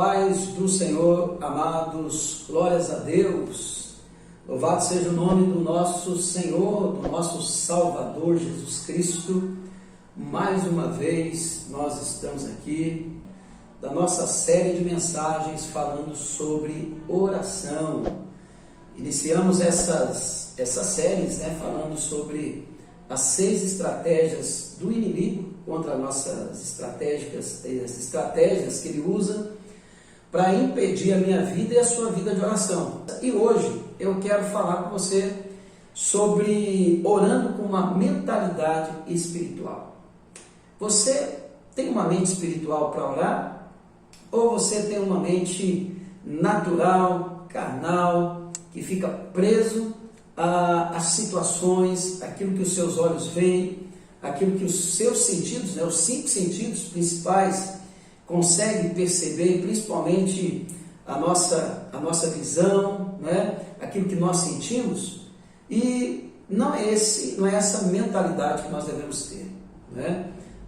paz do Senhor, amados, glórias a Deus. Louvado seja o nome do nosso Senhor, do nosso Salvador Jesus Cristo. Mais uma vez nós estamos aqui da nossa série de mensagens falando sobre oração. Iniciamos essas séries falando sobre as 6 estratégias do inimigo contra as nossas estratégias que ele usa para impedir a minha vida e a sua vida de oração. E hoje eu quero falar com você sobre orando com uma mentalidade espiritual. Você tem uma mente espiritual para orar? Ou você tem uma mente natural, carnal, que fica preso às situações, aquilo que os seus olhos veem, aquilo que os seus sentidos, os 5 sentidos principais conseguem perceber, principalmente a nossa visão, aquilo que nós sentimos, e não é essa mentalidade que nós devemos ter.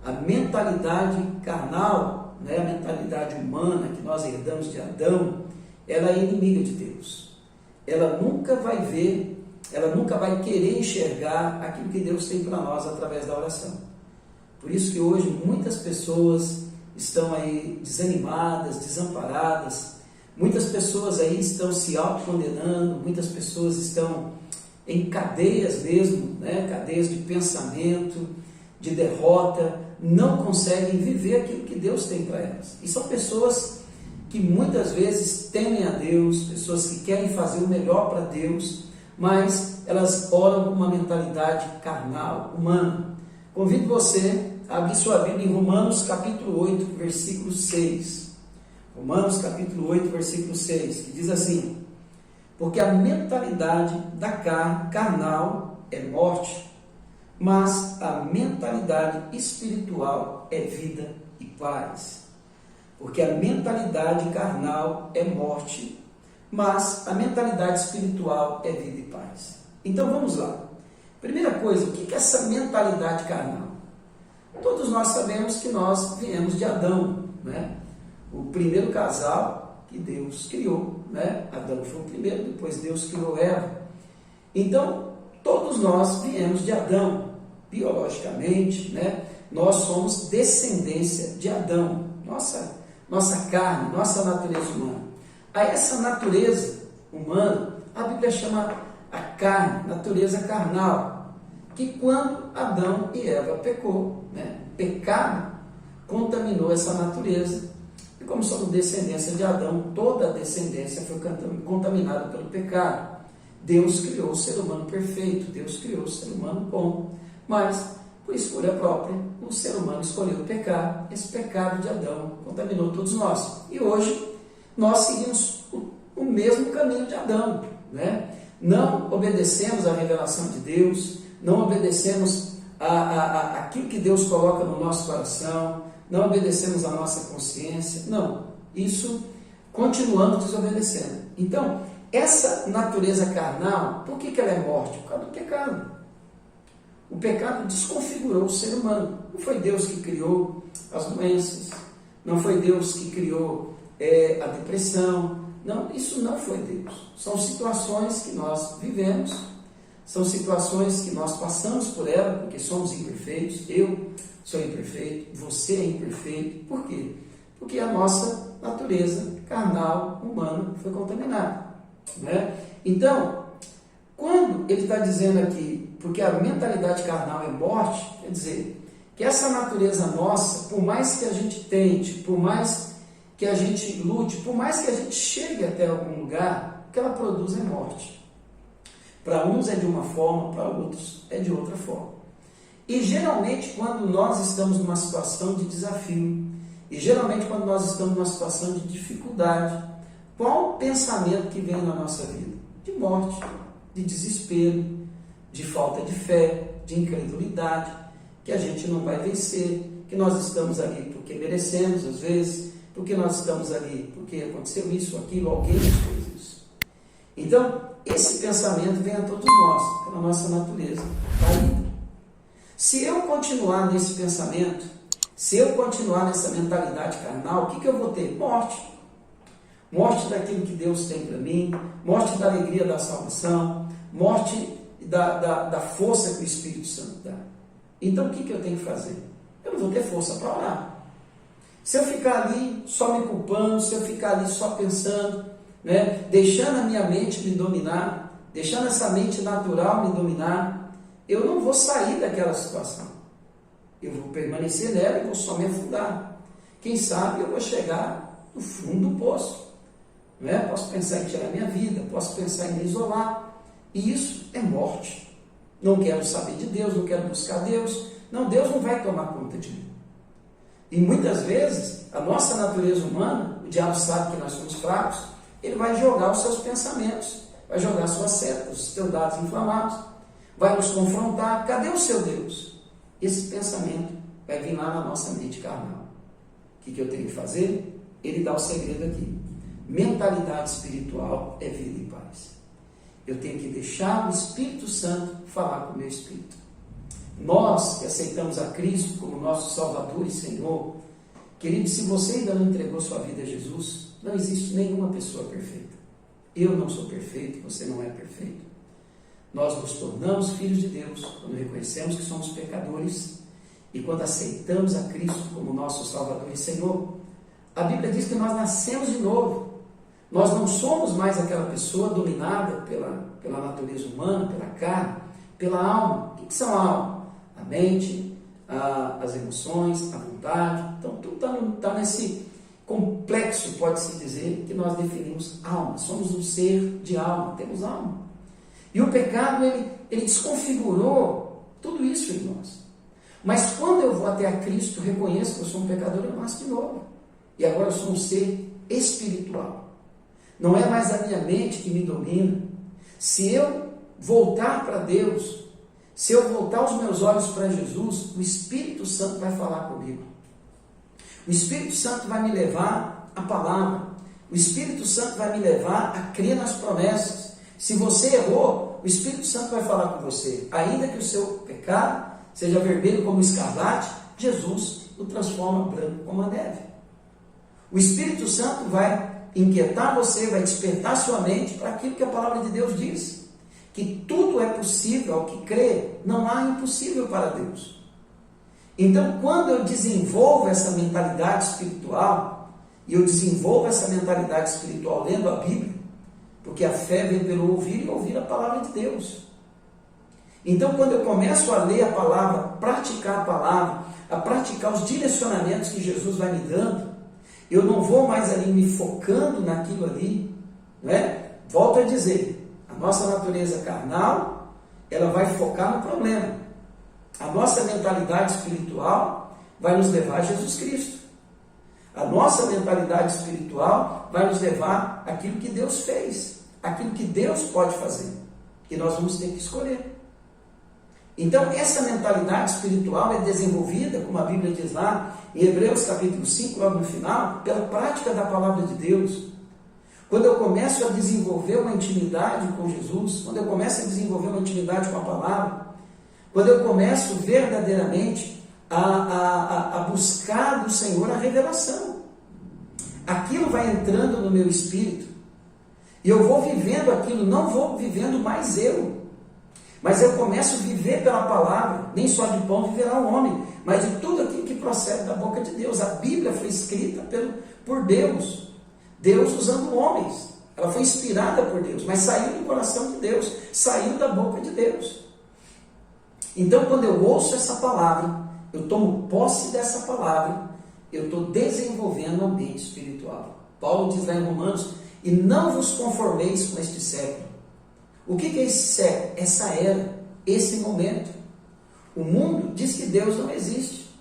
A mentalidade carnal, a mentalidade humana que nós herdamos de Adão, ela é inimiga de Deus. Ela nunca vai ver, ela nunca vai querer enxergar aquilo que Deus tem para nós através da oração. Por isso que hoje muitas pessoas estão aí desanimadas, desamparadas, muitas pessoas aí estão se autocondenando, muitas pessoas estão em cadeias mesmo, cadeias de pensamento, de derrota, não conseguem viver aquilo que Deus tem para elas. E são pessoas que muitas vezes temem a Deus, pessoas que querem fazer o melhor para Deus, mas elas oram com uma mentalidade carnal, humana. Convido você a abrir sua Bíblia em Romanos capítulo 8, versículo 6. Romanos capítulo 8, versículo 6, que diz assim: porque a mentalidade da carne, carnal, é morte, mas a mentalidade espiritual é vida e paz. Porque a mentalidade carnal é morte, mas a mentalidade espiritual é vida e paz. Então vamos lá. Primeira coisa, o que é essa mentalidade carnal? Todos nós sabemos que nós viemos de Adão, o primeiro casal que Deus criou, Adão foi o primeiro, depois Deus criou Eva. Então, todos nós viemos de Adão, biologicamente, nós somos descendência de Adão, nossa carne, nossa natureza humana. A essa natureza humana, a Bíblia chama a carne, natureza carnal, que quando Adão e Eva pecou, pecado contaminou essa natureza, e como somos descendência de Adão, toda a descendência foi contaminada pelo pecado. Deus criou o ser humano perfeito, Deus criou o ser humano bom, mas por escolha própria, o ser humano escolheu pecar. Esse pecado de Adão contaminou todos nós. E hoje, nós seguimos o mesmo caminho de Adão. Não obedecemos à revelação de Deus, não obedecemos aquilo que Deus coloca no nosso coração, não obedecemos à nossa consciência. Não, isso continuamos desobedecendo. Então, essa natureza carnal, por que ela é morte? Por causa do pecado. O pecado desconfigurou o ser humano. Não foi Deus que criou as doenças, não foi Deus que criou a depressão. Não, isso não foi Deus. São situações que nós vivemos, são situações que nós passamos por ela, porque somos imperfeitos. Eu sou imperfeito, você é imperfeito. Por quê? Porque a nossa natureza carnal, humana, foi contaminada. Então, quando ele está dizendo aqui, porque a mentalidade carnal é morte, quer dizer que essa natureza nossa, por mais que a gente tente, por mais que a gente lute, por mais que a gente chegue até algum lugar, o que ela produz é morte. Para uns é de uma forma, para outros é de outra forma. E geralmente quando nós estamos numa situação de desafio, e geralmente quando nós estamos numa situação de dificuldade, qual o pensamento que vem na nossa vida? De morte, de desespero, de falta de fé, de incredulidade, que a gente não vai vencer, que nós estamos ali porque merecemos às vezes, porque nós estamos ali porque aconteceu isso, aquilo, alguém nos fez isso. Então, esse pensamento vem a todos nós, pela nossa natureza caída. Se eu continuar nesse pensamento, se eu continuar nessa mentalidade carnal, o que eu vou ter? Morte. morte daquilo que Deus tem para mim, morte da alegria da salvação, morte da força que o Espírito Santo dá. Então o que eu tenho que fazer? Eu não vou ter força para orar. Se eu ficar ali só me culpando, se eu ficar ali só pensando, né, deixando a minha mente me dominar, deixando essa mente natural me dominar, eu não vou sair daquela situação. Eu vou permanecer nela e vou só me afundar. Quem sabe eu vou chegar no fundo do poço. Né? Posso pensar em tirar minha vida, posso pensar em me isolar. E isso é morte. Não quero saber de Deus, não quero buscar Deus. Não, Deus não vai tomar conta de mim. E muitas vezes, a nossa natureza humana, o diabo sabe que nós somos fracos, ele vai jogar os seus pensamentos, vai jogar suas setas, os seus dados inflamados, vai nos confrontar. Cadê o seu Deus? Esse pensamento vai vir lá na nossa mente carnal. O que eu tenho que fazer? Ele dá o segredo aqui. Mentalidade espiritual é vida e paz. Eu tenho que deixar o Espírito Santo falar com o meu espírito. Nós que aceitamos a Cristo como nosso Salvador e Senhor, querido, se você ainda não entregou sua vida a Jesus, não existe nenhuma pessoa perfeita. Eu não sou perfeito, você não é perfeito. Nós nos tornamos filhos de Deus quando reconhecemos que somos pecadores e quando aceitamos a Cristo como nosso Salvador e Senhor. A Bíblia diz que nós nascemos de novo. Nós não somos mais aquela pessoa dominada pela natureza humana, pela carne, pela alma. O que são a alma? A mente, as emoções, a vontade. Então tudo está nesse complexo, pode-se dizer, que nós definimos alma. Somos um ser de alma, temos alma. E o pecado, ele desconfigurou tudo isso em nós. Mas quando eu vou até a Cristo, reconheço que eu sou um pecador, eu nasço de novo. E agora eu sou um ser espiritual. Não é mais a minha mente que me domina. Se eu voltar para Deus, se eu voltar os meus olhos para Jesus, o Espírito Santo vai falar comigo. O Espírito Santo vai me levar à palavra. O Espírito Santo vai me levar a crer nas promessas. Se você errou, o Espírito Santo vai falar com você. Ainda que o seu pecado seja vermelho como escarlate, Jesus o transforma branco como a neve. O Espírito Santo vai inquietar você, vai despertar sua mente para aquilo que a palavra de Deus diz. Que tudo é possível ao que crê, não há impossível para Deus. Então, quando eu desenvolvo essa mentalidade espiritual, e eu desenvolvo essa mentalidade espiritual lendo a Bíblia, porque a fé vem pelo ouvir e ouvir a palavra de Deus. Então, quando eu começo a ler a palavra, praticar a palavra, a praticar os direcionamentos que Jesus vai me dando, eu não vou mais ali me focando naquilo ali, não é? Volto a dizer, a nossa natureza carnal, ela vai focar no problema. A nossa mentalidade espiritual vai nos levar a Jesus Cristo. A nossa mentalidade espiritual vai nos levar àquilo que Deus fez, aquilo que Deus pode fazer. E nós vamos ter que escolher. Então, essa mentalidade espiritual é desenvolvida, como a Bíblia diz lá, em Hebreus capítulo 5, logo no final, pela prática da palavra de Deus. Quando eu começo a desenvolver uma intimidade com Jesus, quando eu começo a desenvolver uma intimidade com a palavra, quando eu começo verdadeiramente a buscar do Senhor a revelação, aquilo vai entrando no meu espírito, e eu vou vivendo aquilo, não vou vivendo mais eu, mas eu começo a viver pela palavra. Nem só de pão viverá o homem, mas de tudo aquilo que procede da boca de Deus. A Bíblia foi escrita por Deus, Deus usando homens. Ela foi inspirada por Deus, mas saiu do coração de Deus, saiu da boca de Deus. Então, quando eu ouço essa palavra, eu tomo posse dessa palavra, eu estou desenvolvendo a mente espiritual. Paulo diz lá em Romanos, e não vos conformeis com este século. O que é esse século? Essa era, esse momento. O mundo diz que Deus não existe.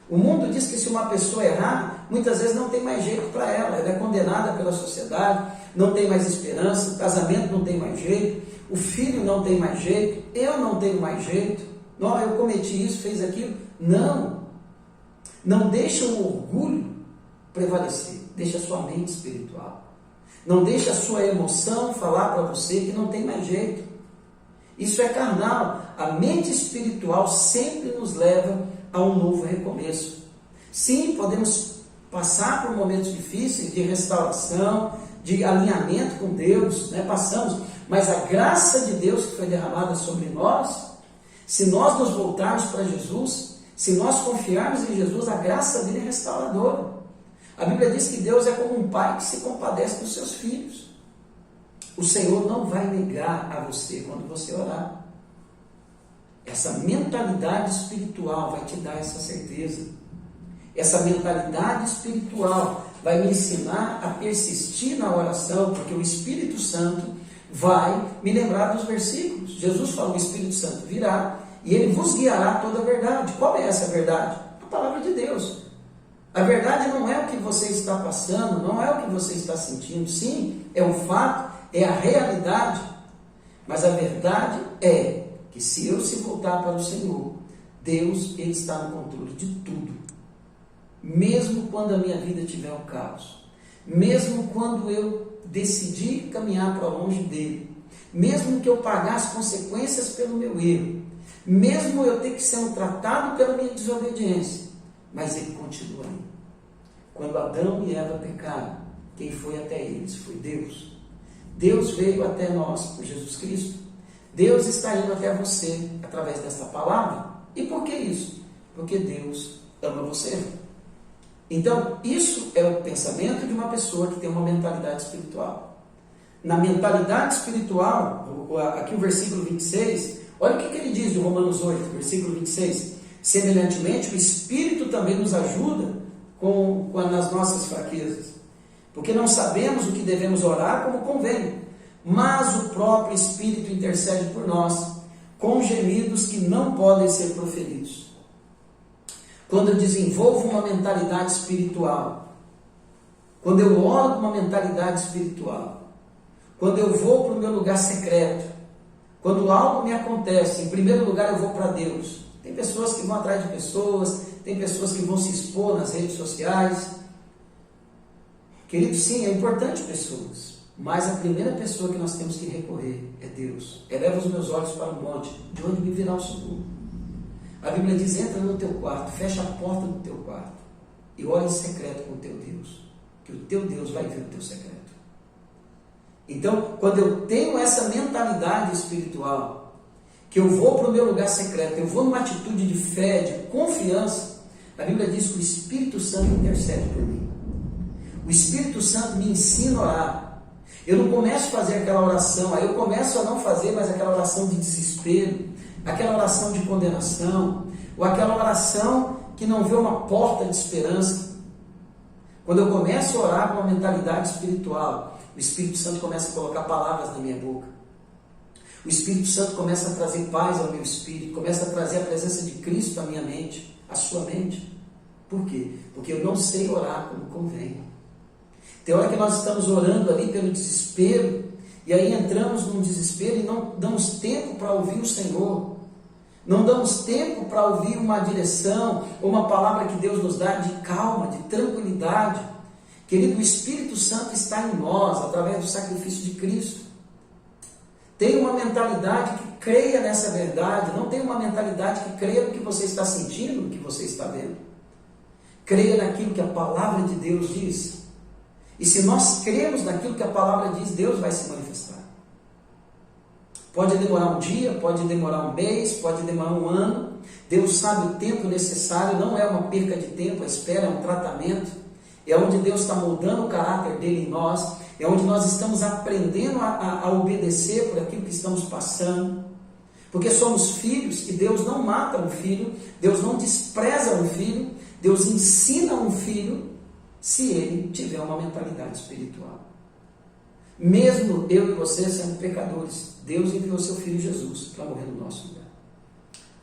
O mundo diz que se uma pessoa errar, muitas vezes não tem mais jeito para ela. Ela é condenada pela sociedade, não tem mais esperança, o casamento não tem mais jeito, o filho não tem mais jeito, eu não tenho mais jeito. Não, eu cometi isso, fez aquilo. Não. Não deixa o orgulho prevalecer. Deixa a sua mente espiritual. Não deixe a sua emoção falar para você que não tem mais jeito. Isso é carnal. A mente espiritual sempre nos leva a um novo recomeço. Sim, podemos passar por momentos difíceis de restauração, de alinhamento com Deus, né? Passamos, mas a graça de Deus que foi derramada sobre nós, se nós nos voltarmos para Jesus, se nós confiarmos em Jesus, a graça dele é restauradora. A Bíblia diz que Deus é como um pai que se compadece dos seus filhos. O Senhor não vai negar a você quando você orar. Essa mentalidade espiritual vai te dar essa certeza. Essa mentalidade espiritual vai me ensinar a persistir na oração, porque o Espírito Santo vai me lembrar dos versículos. Jesus falou: o Espírito Santo virá e ele vos guiará a toda a verdade. Qual é essa verdade? A palavra de Deus. A verdade não é o que você está passando, não é o que você está sentindo. Sim, é um fato, é a realidade. Mas a verdade é que se eu se voltar para o Senhor, Deus, ele está no controle de tudo. Mesmo quando a minha vida tiver um caos, mesmo quando eu decidir caminhar para longe dele, mesmo que eu pagar as consequências pelo meu erro, mesmo eu ter que ser um tratado pela minha desobediência, mas ele continua aí. Quando Adão e Eva pecaram, quem foi até eles? Foi Deus. Deus veio até nós por Jesus Cristo. Deus está indo até você através desta palavra. E por que isso? Porque Deus ama você. Então, isso é o pensamento de uma pessoa que tem uma mentalidade espiritual. Na mentalidade espiritual, aqui o versículo 26, olha o que ele diz de Romanos 8, versículo 26. Semelhantemente, o Espírito também nos ajuda nas nossas fraquezas, porque não sabemos o que devemos orar como convém, mas o próprio Espírito intercede por nós, com gemidos que não podem ser proferidos. Quando eu desenvolvo uma mentalidade espiritual, quando eu oro com uma mentalidade espiritual, quando eu vou para o meu lugar secreto, quando algo me acontece, em primeiro lugar eu vou para Deus. Tem pessoas que vão atrás de pessoas, tem pessoas que vão se expor nas redes sociais. Querido, sim, é importante pessoas, mas a primeira pessoa que nós temos que recorrer é Deus. Eleva os meus olhos para o monte, de onde me virá o socorro. A Bíblia diz: entra no teu quarto, fecha a porta do teu quarto e ora em secreto com o teu Deus, que o teu Deus vai ver o teu secreto. Então, quando eu tenho essa mentalidade espiritual, que eu vou para o meu lugar secreto, eu vou numa atitude de fé, de confiança, a Bíblia diz que o Espírito Santo intercede por mim. O Espírito Santo me ensina a orar. Eu não começo a fazer aquela oração, aí eu começo a não fazer mais aquela oração de desespero, aquela oração de condenação, ou aquela oração que não vê uma porta de esperança. Quando eu começo a orar com uma mentalidade espiritual, o Espírito Santo começa a colocar palavras na minha boca. O Espírito Santo começa a trazer paz ao meu espírito, começa a trazer a presença de Cristo à minha mente, à sua mente. Por quê? Porque eu não sei orar como convém. Tem hora que nós estamos orando ali pelo desespero, e aí entramos num desespero e não damos tempo para ouvir o Senhor. Não damos tempo para ouvir uma direção, ou uma palavra que Deus nos dá de calma, de tranquilidade. Querido, o Espírito Santo está em nós, através do sacrifício de Cristo. Tenha uma mentalidade que creia nessa verdade, não tenha uma mentalidade que creia no que você está sentindo, no que você está vendo. Creia naquilo que a palavra de Deus diz. E se nós cremos naquilo que a palavra diz, Deus vai se manifestar. Pode demorar um dia, pode demorar um mês, pode demorar um ano. Deus sabe o tempo necessário, não é uma perca de tempo, a espera é um tratamento. É onde Deus está moldando o caráter dele em nós, é onde nós estamos aprendendo a obedecer por aquilo que estamos passando. Porque somos filhos e Deus não mata um filho, Deus não despreza um filho, Deus ensina um filho se ele tiver uma mentalidade espiritual. Mesmo eu e você sendo pecadores, Deus enviou seu Filho Jesus para morrer no nosso lugar.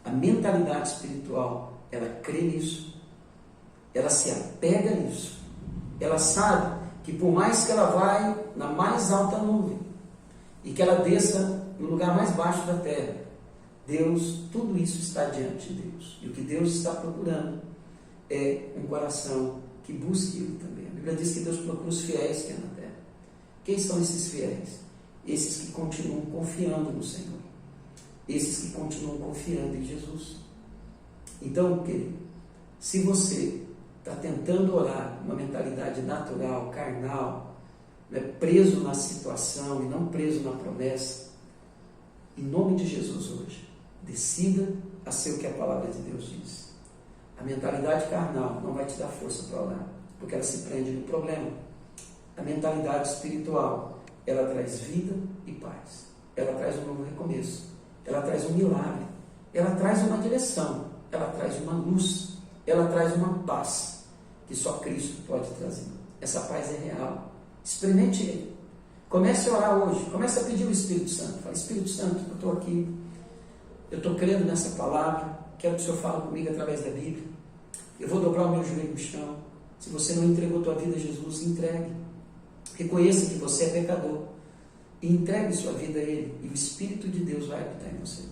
A mentalidade espiritual, ela crê nisso, ela se apega nisso, ela sabe que por mais que ela vai na mais alta nuvem e que ela desça no lugar mais baixo da terra, Deus, tudo isso está diante de Deus. E o que Deus está procurando é um coração que busque Ele também. A Bíblia diz que Deus procura os fiéis que há na terra. Quem são esses fiéis? Esses que continuam confiando no Senhor. Esses que continuam confiando em Jesus. Então, querido, se você está tentando orar uma mentalidade natural, carnal, né, preso na situação e não preso na promessa, em nome de Jesus hoje, decida a ser o que a palavra de Deus diz. A mentalidade carnal não vai te dar força para orar, porque ela se prende no problema. A mentalidade espiritual, ela traz vida e paz. Ela traz um novo recomeço. Ela traz um milagre. Ela traz uma direção. Ela traz uma luz. Ela traz uma paz que só Cristo pode trazer. Essa paz é real. Experimente Ele. Comece a orar hoje. Comece a pedir o Espírito Santo. Fala, Espírito Santo, eu estou aqui. Eu estou crendo nessa palavra. Quero que o Senhor fale comigo através da Bíblia. Eu vou dobrar o meu joelho no chão. Se você não entregou a tua vida a Jesus, entregue. Reconheça que você é pecador. E entregue sua vida a Ele. E o Espírito de Deus vai habitar em você.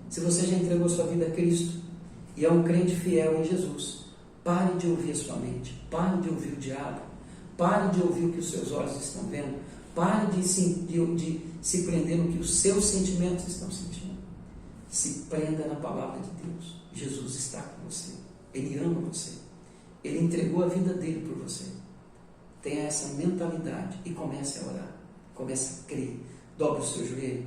Se você já entregou sua vida a Cristo e é um crente fiel em Jesus, pare de ouvir a sua mente. Pare de ouvir o diabo. Pare de ouvir o que os seus olhos estão vendo. Pare de se prender no que os seus sentimentos estão sentindo. Se prenda na palavra de Deus. Jesus está com você. Ele ama você. Ele entregou a vida dele por você. Tenha essa mentalidade e comece a orar. Comece a crer. Dobre o seu joelho.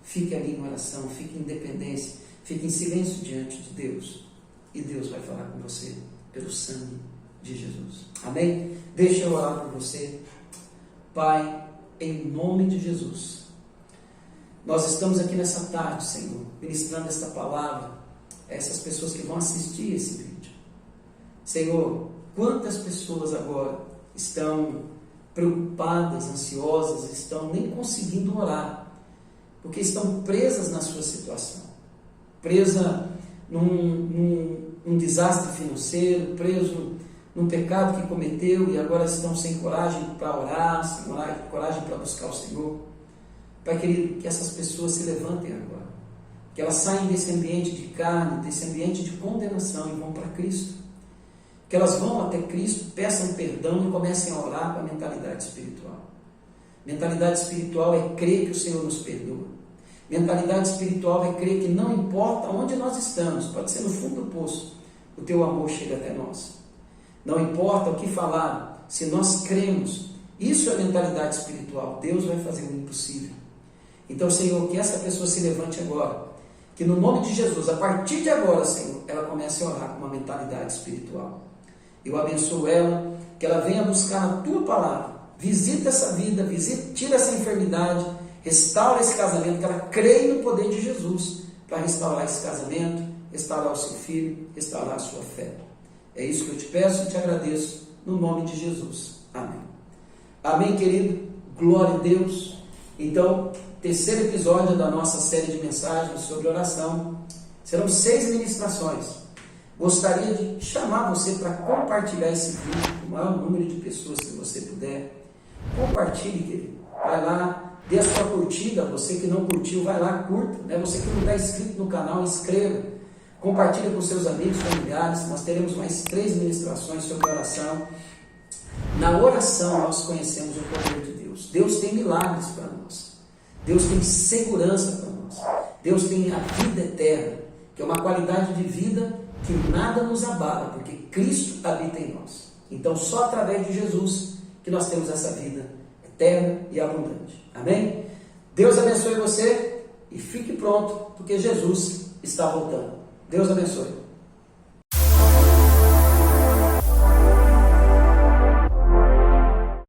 Fique ali em oração. Fique em independência. Fique em silêncio diante de Deus. E Deus vai falar com você pelo sangue de Jesus. Amém? Deixa eu orar por você. Pai, em nome de Jesus, nós estamos aqui nessa tarde, Senhor, ministrando esta palavra a essas pessoas que vão assistir esse vídeo. Senhor, quantas pessoas agora estão preocupadas, ansiosas, estão nem conseguindo orar, porque estão presas na sua situação, presa num desastre financeiro, preso num pecado que cometeu e agora estão sem coragem para orar, sem coragem para buscar o Senhor. Pai querido, que essas pessoas se levantem agora, que elas saiam desse ambiente de carne, desse ambiente de condenação e vão para Cristo, que elas vão até Cristo, peçam perdão e comecem a orar com a mentalidade espiritual. Mentalidade espiritual é crer que o Senhor nos perdoa. Mentalidade espiritual é crer que não importa onde nós estamos, pode ser no fundo do poço, o teu amor chega até nós. Não importa o que falar, se nós cremos, isso é mentalidade espiritual. Deus vai fazer o impossível. Então, Senhor, que essa pessoa se levante agora, que no nome de Jesus, a partir de agora, Senhor, ela comece a orar com uma mentalidade espiritual. Eu abençoo ela, que ela venha buscar a tua palavra, visita essa vida, tira essa enfermidade, restaura esse casamento, que ela creia no poder de Jesus para restaurar esse casamento, restaurar o seu filho, restaurar a sua fé. É isso que eu te peço e te agradeço, no nome de Jesus. Amém. Amém, querido? Glória a Deus. Então, terceiro episódio da nossa série de mensagens sobre oração. Serão 6 ministrações. Gostaria de chamar você para compartilhar esse vídeo com o maior número de pessoas que você puder. Compartilhe, querido. Vai lá, dê a sua curtida. Você que não curtiu, vai lá, curta. Né? Você que não está inscrito no canal, inscreva. Compartilhe com seus amigos, familiares. Nós teremos mais 3 ministrações sobre oração. Na oração nós conhecemos o poder de Deus. Deus tem milagres para nós. Deus tem segurança para nós. Deus tem a vida eterna, que é uma qualidade de vida que nada nos abala, porque Cristo habita em nós. Então só através de Jesus que nós temos essa vida eterna e abundante. Amém? Deus abençoe você e fique pronto, porque Jesus está voltando. Deus abençoe.